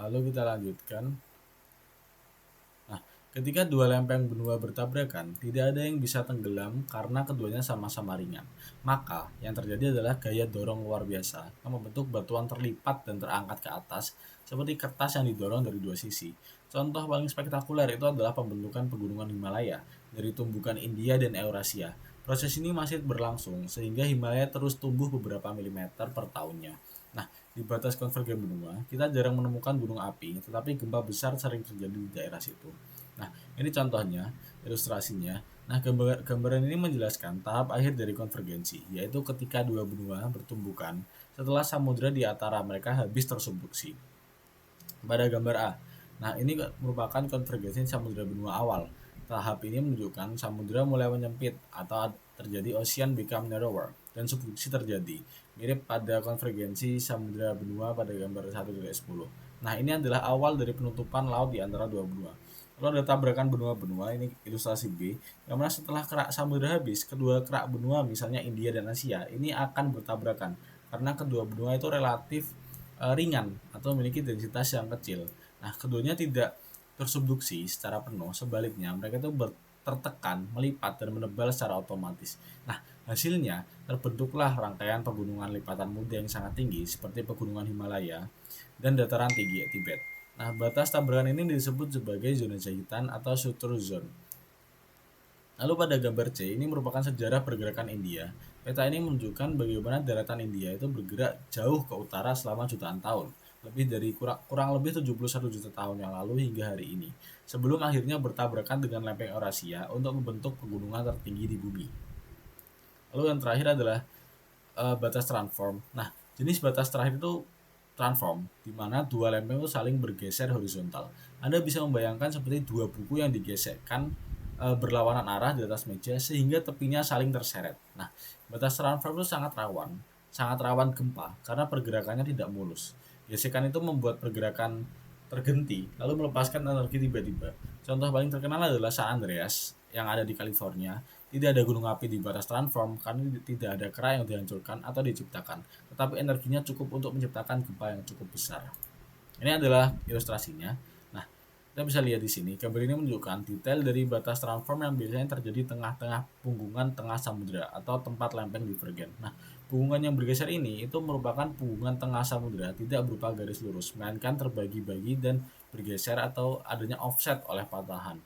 lalu kita lanjutkan. Ketika dua lempeng benua bertabrakan, tidak ada yang bisa tenggelam karena keduanya sama-sama ringan. Maka, yang terjadi adalah gaya dorong luar biasa yang membentuk batuan terlipat dan terangkat ke atas seperti kertas yang didorong dari dua sisi. Contoh paling spektakuler itu adalah pembentukan pegunungan Himalaya dari tumbukan India dan Eurasia. Proses ini masih berlangsung sehingga Himalaya terus tumbuh beberapa milimeter per tahunnya. Nah, di batas konvergen benua, kita jarang menemukan gunung api, tetapi gempa besar sering terjadi di daerah situ. Nah, ini contohnya, ilustrasinya. Nah, gambaran ini menjelaskan tahap akhir dari konvergensi, yaitu ketika dua benua bertumbukan setelah samudra di antara mereka habis tersubduksi. Pada gambar A, nah ini merupakan konvergensi samudra benua awal. Tahap ini menunjukkan samudra mulai menyempit atau terjadi ocean become narrower dan subduksi terjadi. Mirip pada konvergensi samudra benua pada gambar 1-10. Nah, ini adalah awal dari penutupan laut di antara dua benua. Lalu ada tabrakan benua-benua, ini ilustrasi B, yang mana setelah kerak samudra habis, kedua kerak benua misalnya India dan Asia ini akan bertabrakan karena kedua benua itu relatif ringan atau memiliki densitas yang kecil. Nah, keduanya tidak tersubduksi secara penuh, sebaliknya mereka itu tertekan, melipat, dan menebal secara otomatis. Nah, hasilnya terbentuklah rangkaian pegunungan lipatan muda yang sangat tinggi seperti pegunungan Himalaya dan dataran tinggi Tibet. Nah, batas tabrakan ini disebut sebagai zona jahitan atau suture zone. Lalu pada gambar C, ini merupakan sejarah pergerakan India. Peta ini menunjukkan bagaimana daratan India itu bergerak jauh ke utara selama jutaan tahun, lebih dari kurang lebih 71 juta tahun yang lalu hingga hari ini, sebelum akhirnya bertabrakan dengan lempeng Eurasia untuk membentuk pegunungan tertinggi di bumi. Lalu yang terakhir adalah batas transform. Nah, jenis batas terakhir itu transform, di mana dua lempeng itu saling bergeser horizontal. Anda bisa membayangkan seperti dua buku yang digeserkan berlawanan arah di atas meja sehingga tepinya saling terseret. Nah, batas transform itu sangat rawan gempa karena pergerakannya tidak mulus. Gesekan itu membuat pergerakan terhenti lalu melepaskan energi tiba-tiba. Contoh paling terkenal adalah San Andreas yang ada di California. Tidak ada gunung api di batas transform karena tidak ada kerak yang dihancurkan atau diciptakan, tetapi energinya cukup untuk menciptakan gempa yang cukup besar. Ini adalah ilustrasinya. Nah, kita bisa lihat di sini, gambar ini menunjukkan detail dari batas transform yang biasanya terjadi tengah-tengah punggungan tengah samudra atau tempat lempeng divergen. Nah, punggungan yang bergeser ini itu merupakan punggungan tengah samudra, tidak berupa garis lurus, melainkan terbagi-bagi dan bergeser atau adanya offset oleh patahan.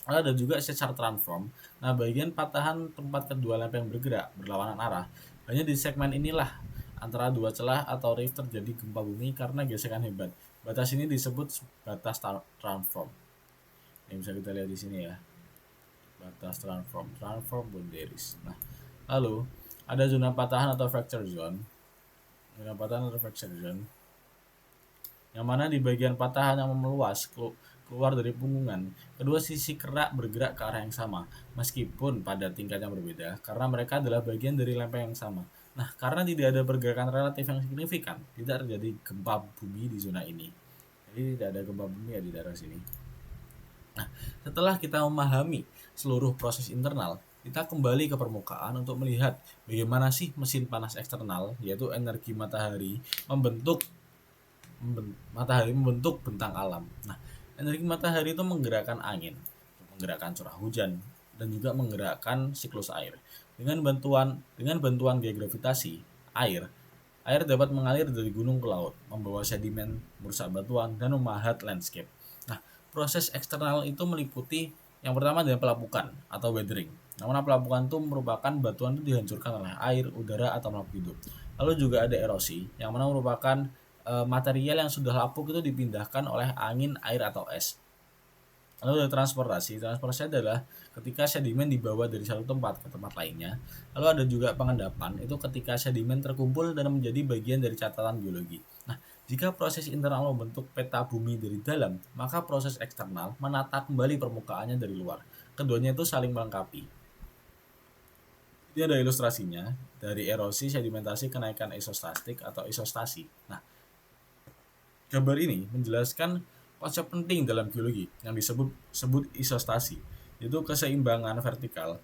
Ada juga sesar transform. Nah, bagian patahan tempat kedua lempeng bergerak berlawanan arah hanya di segmen inilah antara dua celah atau rift terjadi gempa bumi karena gesekan hebat. Batas ini disebut batas transform. Ini bisa kita lihat di sini ya. Batas transform boundaries. Nah, lalu ada zona patahan atau fracture zone. Zona patahan atau fracture zone yang mana di bagian patahan yang meluas keluar dari punggungan, kedua sisi kerak bergerak ke arah yang sama, meskipun pada tingkat yang berbeda, karena mereka adalah bagian dari lempeng yang sama. Nah, karena tidak ada pergerakan relatif yang signifikan, tidak terjadi gempa bumi di zona ini. Jadi tidak ada gempa bumi ya di daerah sini. Nah, setelah kita memahami seluruh proses internal, kita kembali ke permukaan untuk melihat bagaimana sih mesin panas eksternal, yaitu energi matahari, membentuk bentang alam. Nah, energi matahari itu menggerakkan angin, menggerakkan curah hujan, dan juga menggerakkan siklus air. Dengan bantuan gaya gravitasi, air dapat mengalir dari gunung ke laut, membawa sedimen, merusak batuan, dan memahat landscape. Nah, proses eksternal itu meliputi yang pertama adalah pelapukan atau weathering. Namun pelapukan itu merupakan batuan itu dihancurkan oleh air, udara, atau makhluk hidup. Lalu juga ada erosi, yang mana merupakan material yang sudah lapuk itu dipindahkan oleh angin, air, atau es. Lalu ada transportasi adalah ketika sedimen dibawa dari satu tempat ke tempat lainnya. Lalu ada juga pengendapan, itu ketika sedimen terkumpul dan menjadi bagian dari catatan geologi. Nah, jika proses internal membentuk peta bumi dari dalam, maka proses eksternal menata kembali permukaannya dari luar. Keduanya itu saling melengkapi. Ini ada ilustrasinya dari erosi, sedimentasi, kenaikan isostastik atau isostasi. Nah, gambar ini menjelaskan konsep penting dalam geologi yang disebut isostasi, yaitu keseimbangan vertikal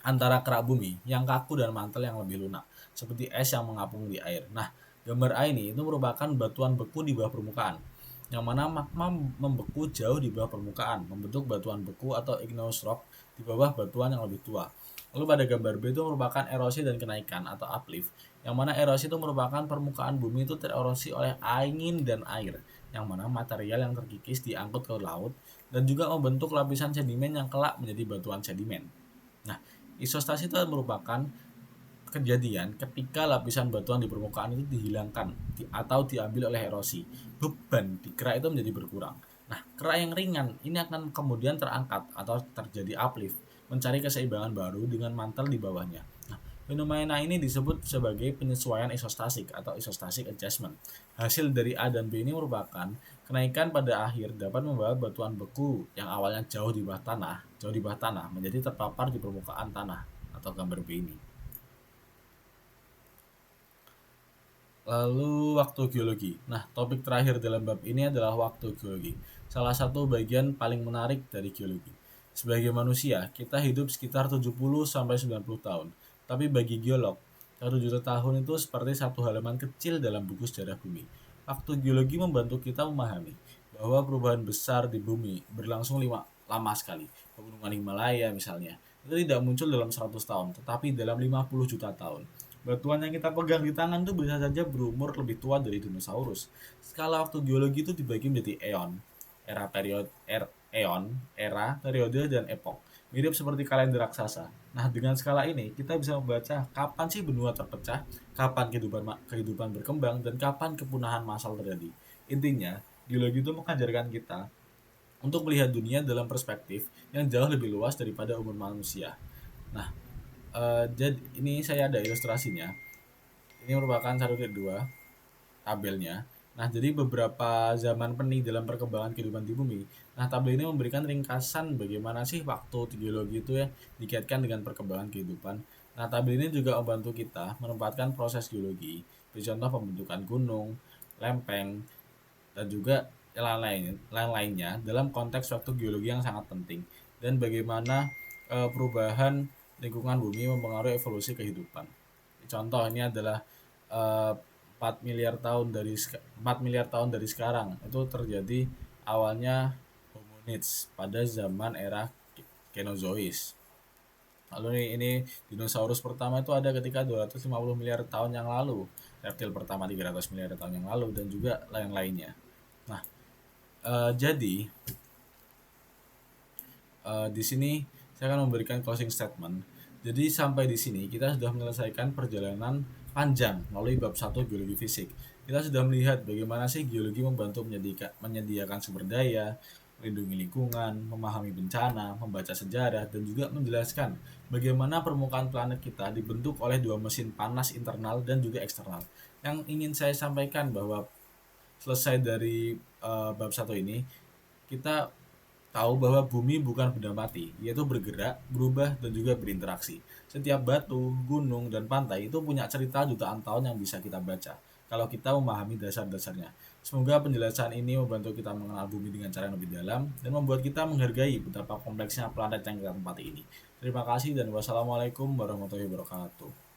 antara kerak bumi yang kaku dan mantel yang lebih lunak, seperti es yang mengapung di air. Nah, gambar A ini itu merupakan batuan beku di bawah permukaan, yang mana magma membeku jauh di bawah permukaan, membentuk batuan beku atau igneous rock di bawah batuan yang lebih tua. Lalu pada gambar B itu merupakan erosi dan kenaikan atau uplift, yang mana erosi itu merupakan permukaan bumi itu tererosi oleh angin dan air, yang mana material yang terkikis diangkut ke laut dan juga membentuk lapisan sedimen yang kelak menjadi batuan sedimen. Nah, isostasi itu merupakan kejadian ketika lapisan batuan di permukaan itu dihilangkan atau diambil oleh erosi. Beban di kerak itu menjadi berkurang. Nah, kerak yang ringan ini akan kemudian terangkat atau terjadi uplift, mencari keseimbangan baru dengan mantel di bawahnya. Nah, fenomena ini disebut sebagai penyesuaian isostasik atau isostasik adjustment. Hasil dari A dan B ini merupakan kenaikan pada akhir dapat membawa batuan beku yang awalnya jauh di bawah tanah menjadi terpapar di permukaan tanah atau gambar B ini. Lalu waktu geologi. Nah, topik terakhir dalam bab ini adalah waktu geologi. Salah satu bagian paling menarik dari geologi. Sebagai manusia, kita hidup sekitar 70-90 tahun. Tapi bagi geolog, 1 juta tahun itu seperti satu halaman kecil dalam buku sejarah bumi. Waktu geologi membantu kita memahami bahwa perubahan besar di bumi berlangsung lama sekali. Pegunungan Himalaya misalnya, itu tidak muncul dalam 100 tahun, tetapi dalam 50 juta tahun. Batuan yang kita pegang di tangan itu bisa saja berumur lebih tua dari dinosaurus. Skala waktu geologi itu dibagi menjadi eon, era, periode, dan epok. Mirip seperti kalender raksasa. Nah, dengan skala ini, kita bisa membaca kapan sih benua terpecah, kapan kehidupan berkembang, dan kapan kepunahan massal terjadi. Intinya, geologi itu mengajarkan kita untuk melihat dunia dalam perspektif yang jauh lebih luas daripada umur manusia. Nah, jadi ini saya ada ilustrasinya. Ini merupakan 1/2 tabelnya. Nah, jadi beberapa zaman penting dalam perkembangan kehidupan di bumi. Nah, tabel ini memberikan ringkasan bagaimana sih waktu geologi itu ya dikaitkan dengan perkembangan kehidupan. Nah, tabel ini juga membantu kita menempatkan proses geologi, contoh pembentukan gunung, lempeng, dan juga lain-lainnya dalam konteks waktu geologi yang sangat penting dan bagaimana perubahan lingkungan bumi mempengaruhi evolusi kehidupan. Contoh ini adalah 4 miliar tahun dari sekarang itu terjadi awalnya hominids pada zaman era Kenozois. Lalu ini dinosaurus pertama itu ada ketika 250 miliar tahun yang lalu, reptil pertama 300 miliar tahun yang lalu, dan juga lain-lainnya. Nah, jadi di sini saya akan memberikan closing statement. Jadi sampai di sini kita sudah menyelesaikan perjalanan panjang melalui bab 1 geologi fisik. Kita sudah melihat bagaimana sih geologi membantu menyediakan sumber daya, melindungi lingkungan, memahami bencana, membaca sejarah, dan juga menjelaskan bagaimana permukaan planet kita dibentuk oleh dua mesin panas internal dan juga eksternal. Yang ingin saya sampaikan bahwa selesai dari bab 1 ini, kita tahu bahwa bumi bukan benda mati, yaitu bergerak, berubah, dan juga berinteraksi. Setiap batu, gunung, dan pantai itu punya cerita jutaan tahun yang bisa kita baca kalau kita memahami dasar-dasarnya. Semoga penjelasan ini membantu kita mengenal bumi dengan cara yang lebih dalam dan membuat kita menghargai betapa kompleksnya planet yang kita tempati ini. Terima kasih dan wassalamualaikum warahmatullahi wabarakatuh.